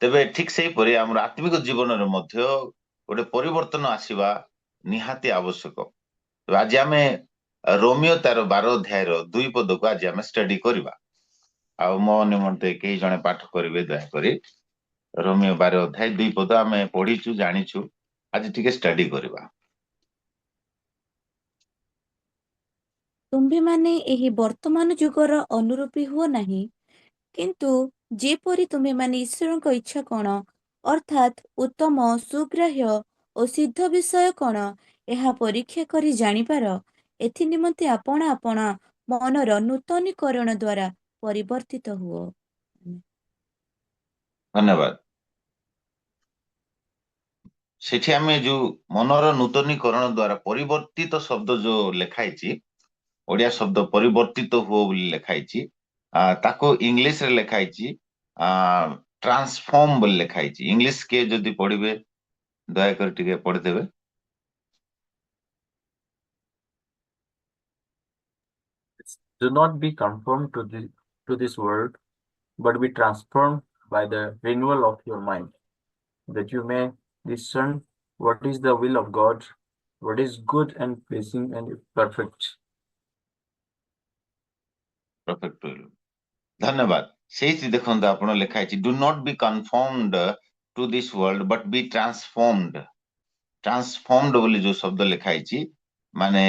ତେବେ ଠିକ ସେହିପରି ଆମର ଆତ୍ମିକ ଜୀବନରେ ମଧ୍ୟ ଗୋଟେ ପରିବର୍ତ୍ତନ ଆସିବା ନିହାତି ଆବଶ୍ୟକ। ତେବେ ଆଜି ଆମେ ରୋମିଓ ତାର 12 ଅଧ୍ୟାୟର 2 ପଦକୁ ଆଜି ଆମେ ଷ୍ଟଡି କରିବା। ଆଉ ମୋ ନିମନ୍ତେ କେହି ଜଣେ ପାଠ କରିବେ ଦୟାକରି। ରୋମିଓ 12 ଅଧ୍ୟାୟ 2 ପଦ ଆମେ ପଢିଛୁ ଜାଣିଛୁ, ଆଜି ଟିକେ ଷ୍ଟଡି କରିବା। ତୁମ୍ଭେମାନେ ଏହି ବର୍ତ୍ତମାନ ଯୁଗର ଅନୁରୂପୀ ହୁଅ ନାହିଁ, କିନ୍ତୁ ଯେପରି ତୁମେମାନେ ଈଶ୍ୱରଙ୍କ ଇଚ୍ଛା କ'ଣ, ଅର୍ଥାତ୍ ଉତ୍ତମ, ସୁଗ୍ରାହ୍ୟ ଓ ସିଦ୍ଧ ବିଷୟ କ'ଣ, ଏହା ପରୀକ୍ଷା କରି ଜାଣିପାର, ଏଥି ନିମନ୍ତେ ଆପଣା ଆପଣା ମନର ନୂତନୀକରଣ ଦ୍ୱାରା ପରିବର୍ତ୍ତିତ ହୁଅ। ଧନ୍ୟବାଦ। ସେଠି ଆମେ ଯୋଉ ମନର ନୂତନୀକରଣ ଦ୍ୱାରା ପରିବର୍ତ୍ତିତ ଶବ୍ଦ ଯୋଉ ଲେଖା ହେଇଛି, ଓଡିଆ ଶବ୍ଦ ପରିବର୍ତ୍ତିତ ହୁଅ ବୋଲି ଲେଖା ହେଇଛି, ତାକୁ ଇଂଲିଶରେ ଲେଖା ହେଇଛି ଟ୍ରାନ୍ସଫର୍ମ ବୋଲି ଲେଖା ହେଇଛି। ଇଂଲିଶ କିଏ ଯଦି ପଢିବେ ଦୟାକରି ଟିକେ ପଢିଦେବେ। Do not be conformed to this world, but be transformed by the renewal of your mind, that you may discern what is the will of God, what is good and pleasing and perfect. ଧନ୍ୟବାଦ। ସେଇଠି ଦେଖନ୍ତୁ ଆପଣ ଲେଖା ହେଇଛି do not be conformed to this world but be transformed. Transformed ବୋଲି ଯୋଉ ଶବ୍ଦ ଲେଖା ହେଇଛି, ମାନେ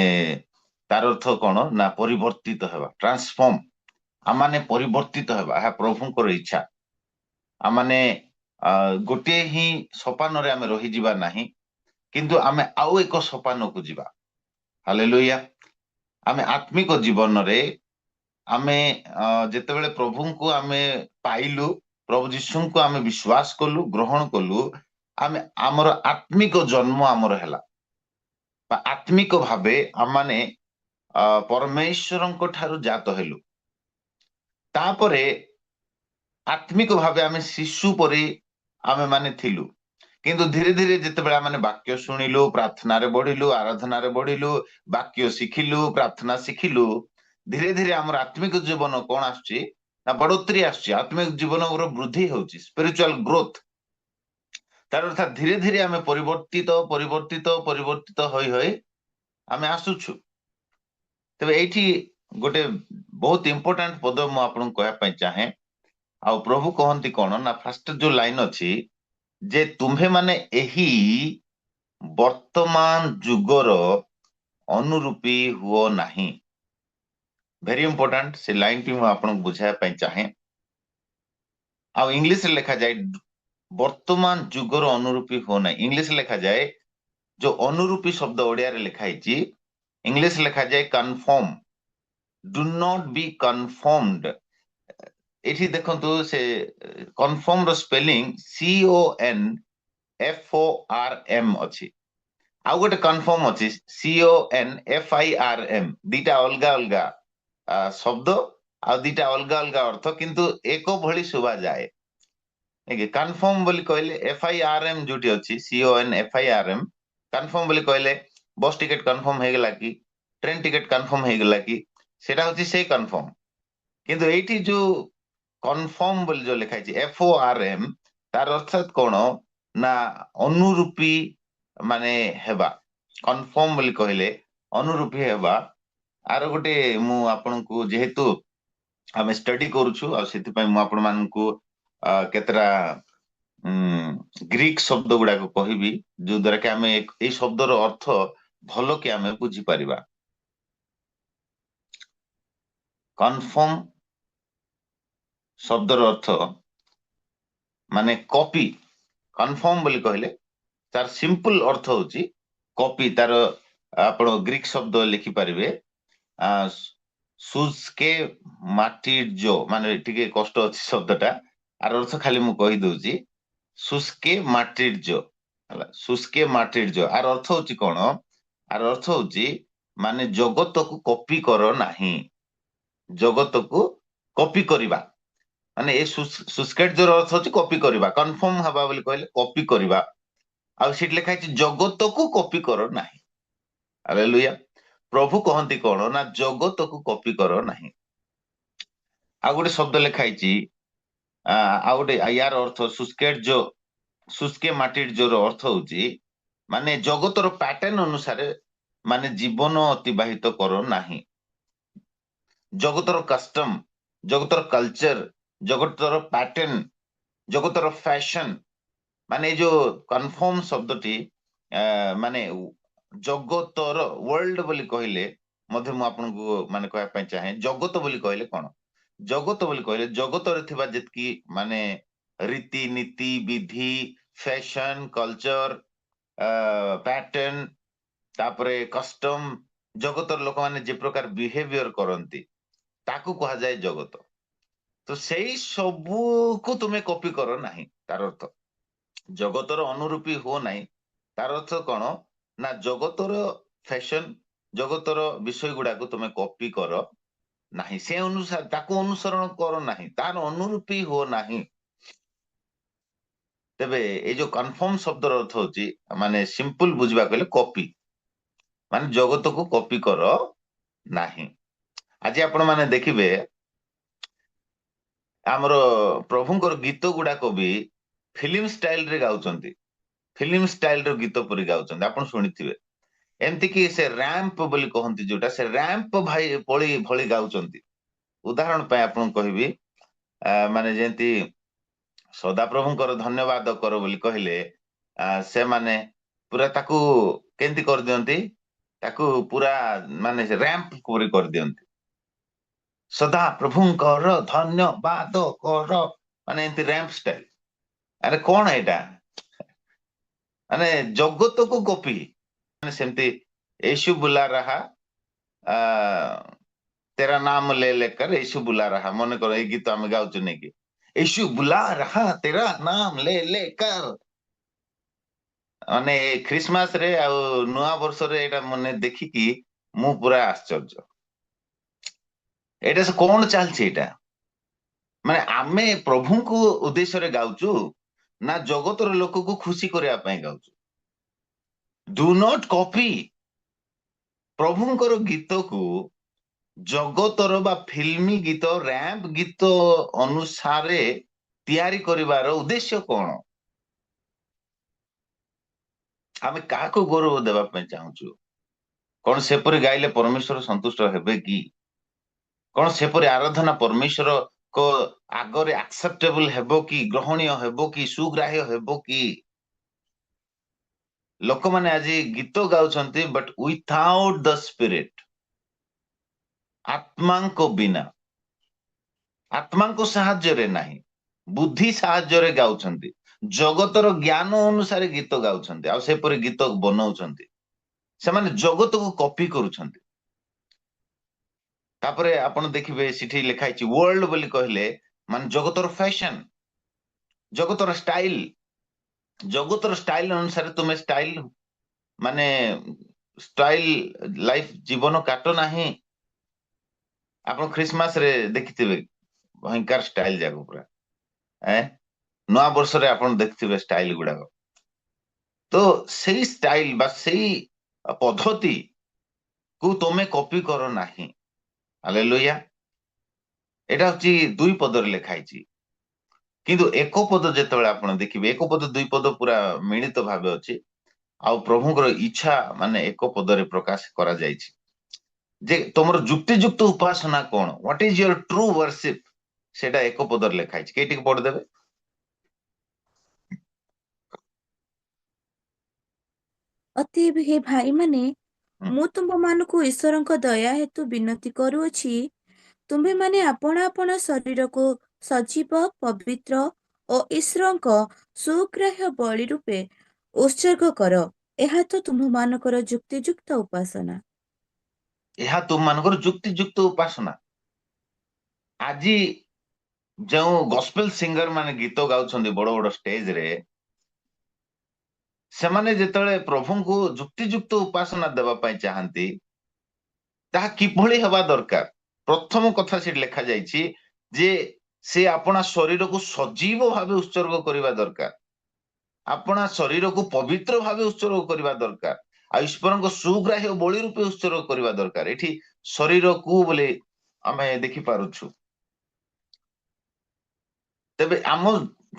ତାର ଅର୍ଥ କଣ ନା ପରିବର୍ତ୍ତିତ ହେବା। ଟ୍ରାନ୍ସଫର୍ମ, ଆମମାନେ ପରିବର୍ତ୍ତିତ ହେବା, ଏହା ପ୍ରଭୁଙ୍କର ଇଚ୍ଛା। ଆମମାନେ ଗୋଟିଏ ହିଁ ସୋପାନରେ ଆମେ ରହିଯିବା ନାହିଁ, କିନ୍ତୁ ଆମେ ଆଉ ଏକ ସୋପାନକୁ ଯିବା। ହାଲେଲୁୟା। ଆମେ ଆତ୍ମିକ ଜୀବନରେ ଆମେ ଯେତେବେଳେ ପ୍ରଭୁଙ୍କୁ ଆମେ ପାଇଲୁ, ପ୍ରଭୁ ଯୀଶୁଙ୍କୁ ଆମେ ବିଶ୍ୱାସ କଲୁ, ଗ୍ରହଣ କଲୁ, ଆମେ ଆମର ଆତ୍ମିକ ଜନ୍ମ ଆମର ହେଲା, ବା ଆତ୍ମିକ ଭାବେ ଆମମାନେ ପରମେଶ୍ୱରଙ୍କ ଠାରୁ ଜାତ ହେଲୁ। ତାପରେ ଆତ୍ମିକ ଭାବେ ଆମେ ଶିଶୁ ପରି ଆମେ ମାନେ ଥିଲୁ, କିନ୍ତୁ ଧୀରେ ଧୀରେ ଯେତେବେଳେ ଆମେ ବାକ୍ୟ ଶୁଣିଲୁ, ପ୍ରାର୍ଥନାରେ ବଢିଲୁ, ଆରାଧନାରେ ବଢିଲୁ, ବାକ୍ୟ ଶିଖିଲୁ, ପ୍ରାର୍ଥନା ଶିଖିଲୁ, ଧୀରେ ଧୀରେ ଆମର ଆତ୍ମିକ ଜୀବନ କଣ ଆସୁଛି ନା ବଢୋତ୍ତରୀ ଆସୁଛି। ଆତ୍ମିକ ଜୀବନର ବୃଦ୍ଧି ହେଉଛି, ସ୍ପିରିଚୁଆଲ ଗ୍ରୋଥ। ତାର ଅର୍ଥାତ ଧୀରେ ଧୀରେ ଆମେ ପରିବର୍ତ୍ତିତ ପରିବର୍ତ୍ତିତ ପରିବର୍ତ୍ତିତ ହୋଇ ହୋଇ ଆମେ ଆସୁଛୁ। ତେବେ ଏଇଠି ଗୋଟେ ବହୁତ ଇମ୍ପୋର୍ଟାଣ୍ଟ ପଦ ମୁଁ ଆପଣଙ୍କୁ କହିବା ପାଇଁ ଚାହେଁ। ଆଉ ପ୍ରଭୁ କହନ୍ତି କଣ ନା, ଫାଷ୍ଟ ଯୋଉ ଲାଇନ ଅଛି ଯେ ତୁମ୍ଭେ ମାନେ ଏହି ବର୍ତ୍ତମାନ ଯୁଗର ଅନୁରୂପୀ ହୁଅ ନାହିଁ। ଭେରି ଇମ୍ପୋର୍ଟାଣ୍ଟ, ସେ ଲାଇନଟି ମୁଁ ଆପଣଙ୍କୁ ବୁଝାଇବା ପାଇଁ ଚାହେଁ। ଆଉ ଇଂଲିଶରେ ଲେଖାଯାଏ ବର୍ତ୍ତମାନ ଯୁଗର ଅନୁରୂପୀ ହୁଅ ନାହିଁ। ଇଂଲିଶ ଲେଖାଯାଏ, ଯୋଉ ଅନୁରୂପୀ ଶବ୍ଦ ଓଡିଆରେ ଲେଖା ହେଇଛି, ଇଂଲିଶ ଲେଖାଯାଏ conform. Do not be conformed. ଏଠି ଦେଖନ୍ତୁ ସେ କନଫର୍ମ ର ସ୍ପେଲିଂ CONFORM ଅଛି, ଆଉ ଗୋଟେ କନଫର୍ମ ଅଛି CONFIRM। ଦିଟା ଅଲଗା ଅଲଗା ଶବ୍ଦ ଆଉ ଦିଟା ଅଲଗା ଅଲଗା ଅର୍ଥ, କିନ୍ତୁ ଏକ ଭଳି ଶୁଭା ଯାଏ। କନଫର୍ମ ବୋଲି କହିଲେ FIRM ଯୋଉଠି ଅଛି CONFIRM, କନଫର୍ମ ବୋଲି କହିଲେ ବସ୍ ଟିକେଟ କନଫର୍ମ ହେଇଗଲା କି, ଟ୍ରେନ ଟିକେଟ କନଫର୍ମ ହେଇଗଲା କି, ସେଟା ହଉଛି ସେଇ କନଫର୍ମ। କିନ୍ତୁ ଏଇଠି ଯୋଉ କନଫର୍ମ ବୋଲି ଯୋଉ ଲେଖା ହେଇଛି FORM, ତାର ଅର୍ଥାତ କଣ ନା ଅନୁରୂପୀ ମାନେ ହେବା। କନଫର୍ମ ବୋଲି କହିଲେ ଅନୁରୂପୀ ହେବା। ଆର ଗୋଟେ ମୁଁ ଆପଣଙ୍କୁ, ଯେହେତୁ ଆମେ ଷ୍ଟଡି କରୁଛୁ, ଆଉ ସେଥିପାଇଁ ମୁଁ ଆପଣ ମାନଙ୍କୁ କେତେଟା ଗ୍ରୀକ ଶବ୍ଦ ଗୁଡାକ କହିବି, ଯୋଉ ଦ୍ୱାରା କି ଆମେ ଏଇ ଶବ୍ଦର ଅର୍ଥ ଭଲ କି ଆମେ ବୁଝିପାରିବା। କନଫର୍ମ ଶବ୍ଦର ଅର୍ଥ ମାନେ କପି। କନଫର୍ମ ବୋଲି କହିଲେ ତାର ସିମ୍ପଲ ଅର୍ଥ ହଉଛି କପି। ତାର ଆପଣ ଗ୍ରୀକ ଶବ୍ଦ ଲେଖିପାରିବେ ସୁସ୍କେ ମାଟିର୍ଜୋ, ମାନେ ଟିକେ କଷ୍ଟ ଅଛି ଶବ୍ଦଟା, ଆର ଅର୍ଥ ଖାଲି ମୁଁ କହିଦଉଛି ସୁସ୍କେ ମାଟିର୍ଜୋ ହେଲା। ସୁସ୍କେ ମାଟିର୍ଜୋ ଆର ଅର୍ଥ ହଉଛି କଣ? ଆର ଅର୍ଥ ହଉଛି ମାନେ ଜଗତକୁ କପି କର ନାହିଁ, ଜଗତକୁ କପି କରିବା। ମାନେ ଏ ସୁସ୍କେଟ୍ଜୋର ଅର୍ଥ ହଉଛି କପି କରିବା। କନଫର୍ମ ହେବା ବୋଲି କହିଲେ କପି କରିବା, ଆଉ ସେଠି ଲେଖା ହେଇଛି ଜଗତକୁ କପି କର ନାହିଁ। ହାଲେଲୁୟା। ପ୍ରଭୁ କହନ୍ତି କଣ ନା ଜଗତକୁ କପି କର ନାହିଁ। ଆଉ ଗୋଟେ ଶବ୍ଦ ଲେଖା ହେଇଛି ଆଉ ଗୋଟେ यार अर्थ शुष्केट जो शुष्के माटिर जोर अर्थ होची माने जगतर पैटर्न अनुसार माने जीवन अतिबाहित करो नाही जगतर कस्टम जगतर कल्चर जगतर पैटर्न जगतर फैशन माने जो कन्फर्म शब्दटी माने जगतर वर्ल्ड बोली कहले मध्य मु आपनको माने कहया पय चाहे जगत बोली कहले कोन जगत बोली कहले जगतर थिबा जेतकी माने रीति नीति विधि फैशन कल्चर पैटर्न तापरे कस्टम जगतर लोक माने जे प्रकार बिहेवियर करंती ताकू कहा जाए जगत तो सेई सबू को तुमे कॉपी करो नाही तार अर्थ जगतर अनुरूपी हो नाही तार अर्थ कोन ना जगतर फैशन जगतर विषय गुडा को तुमे कॉपी करो नाही से अनुसार ताकू अनुसरण करो नाही तार अनुरूपी हो नाही तेबे ए जो कन्फर्म शब्द अर्थ होची माने सिंपल बुझबा कहले कॉपी माने जगत को कॉपी करो नाही आज आपण माने देखिबे आमर प्रभुंकर गीत गुड़ाक भी फिल्म स्टाइल रे गाउचंती फिल्म स्टाइल रो गीत परि गाउचंती आपण सुनिथिबे एमती कि से रैंप बोली कहंती जोटा से रैंप भाई पळी भଳି गाउचंती उदाहरण पे आपण कहबी माने जेंती सदा प्रभुंकर धन्यवाद कर बोली कहले से माने पूरा ताकू केंती कर दियंती ताकू पूरा माने रैंप पूरी कर दियंती सदा प्रभुंकर धन्यवाद कर माने एंती रैंप स्टाइल अरे कौन है एटा माने जगत को कॉपी माने सेमती यीशु बुला रहा तेरा नाम ले लेकर यीशु बुला रहा मन करो ये गीत हम गाउछु नहीं कि यीशु बुला रहा तेरा नाम ले लेकर माने क्रिसमस रे आ नुआ वर्ष रे एटा मने देखि कि मु पूरा आश्चर्य एटा से कौन चलछि एटा माने आमे प्रभु को उद्देश्य रे गाउछु ना जगतर लोक को खुशी करिया पय गाउछु डू नॉट कॉपी प्रभुंकर गीत को जगतर बा फिल्मी गीत रैंप गीत अनुसार तैयारी करिवार उद्देश्य कौन आमे काको गौरव देबा पय चाहूछु कौन सेपरि गाइले परमेश्वर संतुष्ट हेबे की कौन सेपरि आराधना परमेश्वर को आगरे एक्सेप्टेबल हेबो की ग्रहणीय हेबो की सुग्राह्य हेबो की लोक माने आज गीत गाउछंती बट विथआउट द स्पिरिट आत्मा को बिना आत्मा को साहाय्य रे नाही बुद्धि साहाय्य रे गाउछंती जगतर ज्ञान अनुसार गीत गाउछंती आ सेपरि गीत बनाउछंती से माने जगत को कॉपी करूछंती तापरे आपण देखिबे सिठी लिखा छि वर्ल्ड बोली कहले माने जगतर फैशन जगतर स्टाइल अनुसार तुमे स्टाइल माने स्टाइल लाइफ जीवन काटो नाही आपण क्रिसमस रे देखिथिबे भयंकर स्टाइल जागो पूरा नुआ वर्ष रे आपण देखिथिबे स्टाइल गुडा तो सेही स्टाइल बा सेही पद्धति को तुमे कॉपी करो नाही हालेलुया एटा होची दुई पद रे लिखाई छि किंतु एक पद जेतेबेले आपण देखिबे एक पद दुई पद पूरा मिलित भाबे अछि आ प्रभुंकर इच्छा माने एक पद रे प्रकाश करा जायछि जे तोमर जुक्तियुक्त उपासना कोन what is your true worship सेटा एक पद रे लिखाई छि केटिक पढ देबे अतएव हे भाई माने हम्म। ମୁଁ ତୁମମାନଙ୍କୁ ଈଶ୍ୱରଙ୍କ ଦୟା ହେତୁ ବିନତି କରୁଅଛି ତୁମ୍ଭେ ମାନେ ଆପଣା ଆପଣା ଶରୀରକୁ ସଜୀବ ପବିତ୍ର ଓ ଈଶ୍ୱରଙ୍କ ସୁଗ୍ରାହ୍ୟ ବଳି ରୂପେ ଉତ୍ସର୍ଗ କର ଏହା ତ ତୁମ୍ଭମାନଙ୍କର ଯୁକ୍ତିଯୁକ୍ତ ଉପାସନା ଏହା तुमମାନଙ୍କର ଯୁକ୍ତିଯୁକ୍ତ ଉପାସନା ଆଜି ଯେଉଁ ଗସ୍ପେଲ ସିଙ୍ଗର ମାନେ ଗୀତ ଗାଉଛନ୍ତି ବଡ ବଡ ଷ୍ଟେଜ ରେ ସେମାନେ ଯେତେବେଳେ ପ୍ରଭୁଙ୍କୁ ଯୁକ୍ତିଯୁକ୍ତ ଉପାସନା ଦେବା ପାଇଁ ଚାହାନ୍ତି ତାହା କିଭଳି ହେବା ଦରକାର ପ୍ରଥମ କଥା ସେଠି ଲେଖା ଯାଇଛି ଯେ ସେ ଆପଣା ଶରୀରକୁ ସଜୀବ ଭାବେ ଉତ୍ସର୍ଗ କରିବା ଦରକାର ଆପଣା ଶରୀରକୁ ପବିତ୍ର ଭାବେ ଉତ୍ସର୍ଗ କରିବା ଦରକାର ଆଉ ଈଶ୍ୱରଙ୍କ ସୁଗ୍ରାହ୍ୟ ବଳି ରୂପେ ଉତ୍ସର୍ଗ କରିବା ଦରକାର ଏଠି ଶରୀରକୁ ବୋଲି ଆମେ ଦେଖିପାରୁଛୁ ତେବେ ଆମ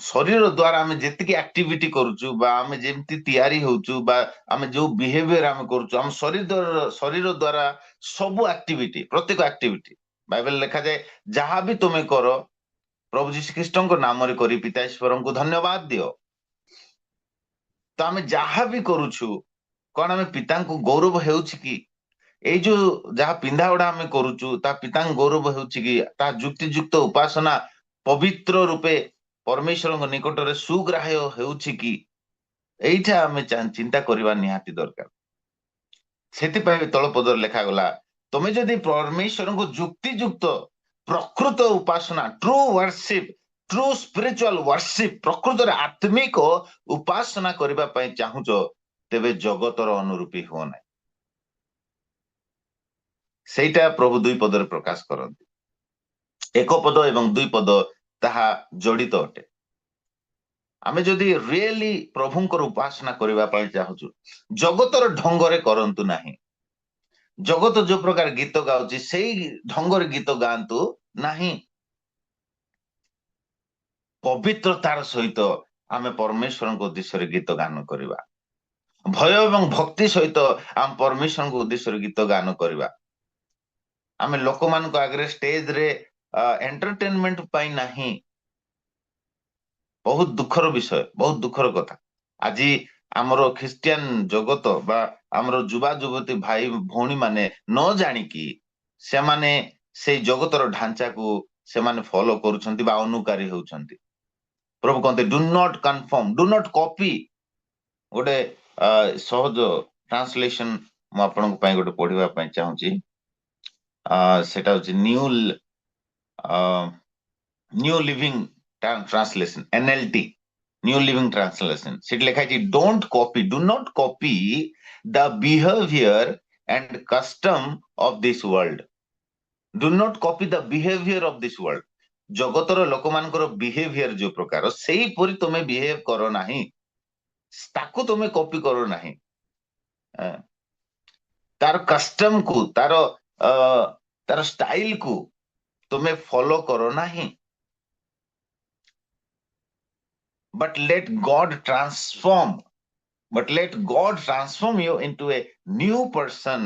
ଶରୀର ଦ୍ୱାରା ଆମେ ଯେତିକି ଆକ୍ଟିଭିଟି କରୁଛୁ ବା ଆମେ ଯେମିତି ତିଆରି ହଉଛୁ ବା ଆମେ ଯୋଉ ବିହେଭିୟର ଆମେ କରୁଛୁ ଆମ ଶରୀର ଦ୍ୱାରା ସବୁ ଆକ୍ଟିଭିଟି ପ୍ରତ୍ୟେକ ଆକ୍ଟିଭିଟି ବାଇବେଲ ଲେଖାଯାଏ ଯାହା ବି ତୁମେ କର ପ୍ରଭୁ ଯୀଶୁଖ୍ରୀଷ୍ଟଙ୍କ ନାମରେ କରି ପିତା ଈଶ୍ୱରଙ୍କୁ ଧନ୍ୟବାଦ ଦିଅ। ତ ଆମେ ଯାହା ବି କରୁଛୁ କଣ ଆମେ ପିତାଙ୍କୁ ଗୌରବ ହେଉଛି କି? ଏଇ ଯୋଉ ଯାହା ପିନ୍ଧା ଗୁଡା ଆମେ କରୁଛୁ ତା ପିତାଙ୍କ ଗୌରବ ହେଉଛି କି? ତା ଯୁକ୍ତିଯୁକ୍ତ ଉପାସନା ପବିତ୍ର ରୂପେ ପରମେଶ୍ୱରଙ୍କ ନିକଟରେ ସୁଗ୍ରାହ୍ୟ ହେଉଛି କି? ଏଇଟା ଆମେ ଚିନ୍ତା କରିବା ନିହାତି ଦରକାର। ସେଥିପାଇଁ ତଳ ପଦରେ ଲେଖାଗଲା ତମେ ଯଦି ପରମେଶ୍ୱରଙ୍କୁ ଯୁକ୍ତିଯୁକ୍ତ ପ୍ରକୃତ ଉପାସନା ଟ୍ରୁ ୱାର୍ସିପ ଟ୍ରୁ ସ୍ପିରିଚୁଆଲ ୱାର୍ସିପ ପ୍ରକୃତରେ ଆତ୍ମିକ ଉପାସନା କରିବା ପାଇଁ ଚାହୁଁଛ ତେବେ ଜଗତର ଅନୁରୂପୀ ହୁଅ ନାହିଁ। ସେଇଟା ପ୍ରଭୁ ଦୁଇ ପଦରେ ପ୍ରକାଶ କରନ୍ତି। ଏକ ପଦ ଏବଂ ଦୁଇ ପଦ ତାହା ଜଡିତ ଅଟେ। ଆମେ ଯଦି ରିଏଲି ପ୍ରଭୁଙ୍କର ଉପାସନା କରିବା ପାଇଁ ଚାହୁଁଛୁ ଜଗତର ଢଙ୍ଗରେ କରନ୍ତୁ ନାହିଁ। ଜଗତ ଯୋଉ ପ୍ରକାର ଗୀତ ଗାଉଛି ସେଇ ଢଙ୍ଗରେ ଗୀତ ଗାଆନ୍ତୁ ନାହିଁ। ପବିତ୍ରତାର ସହିତ ଆମେ ପରମେଶ୍ୱରଙ୍କ ଉଦ୍ଦେଶ୍ୟରେ ଗୀତ ଗାନ କରିବା। ଭୟ ଏବଂ ଭକ୍ତି ସହିତ ଆମେ ପରମେଶ୍ୱରଙ୍କ ଉଦ୍ଦେଶ୍ୟରେ ଗୀତ ଗାନ କରିବା। ଆମେ ଲୋକମାନଙ୍କ ଆଗରେ ଷ୍ଟେଜରେ ଏଣ୍ଟରଟେନମେଣ୍ଟ ପାଇଁ ନାହିଁ। ବହୁତ ଦୁଃଖର ବିଷୟ, ବହୁତ ଦୁଃଖର କଥା। ଆଜି ଆମର ଖ୍ରୀଷ୍ଟିଆନ ଜଗତ ବା ଆମର ଯୁବା ଯୁବତୀ ଭାଇ ଭଉଣୀ ମାନେ ନ ଜାଣିକି ସେମାନେ ସେଇ ଜଗତର ଢାଞ୍ଚାକୁ ସେମାନେ ଫଲୋ କରୁଛନ୍ତି ବା ଅନୁକାରୀ ହେଉଛନ୍ତି। ପ୍ରଭୁ କହନ୍ତି do not conform, do not copy. ଗୋଟେ ସହଜ ଟ୍ରାନ୍ସଲେସନ ମୁଁ ଆପଣଙ୍କ ପାଇଁ ଗୋଟେ ପଢିବା ପାଇଁ ଚାହୁଁଛି। ସେଟା ହଉଛି New Living translation, NLT, New Living Translation. ସେଠି ଲେଖା ହେଇଛି don't copy, do not copy the behavior and custom of this world. Do not copy the behavior of this world. ଜଗତର ଲୋକମାନଙ୍କର ବିହେଭିୟର ଯୋଉ ପ୍ରକାର ସେଇପରି ତମେ ବିହେଭ କର ନାହିଁ, ତାକୁ ତମେ କପି କର ନାହିଁ। ତାର କଷ୍ଟମକୁ ତାର ଷ୍ଟାଇଲକୁ ତମେ ଫଲୋ କର ନାହିଁ। But let God transform you into a new person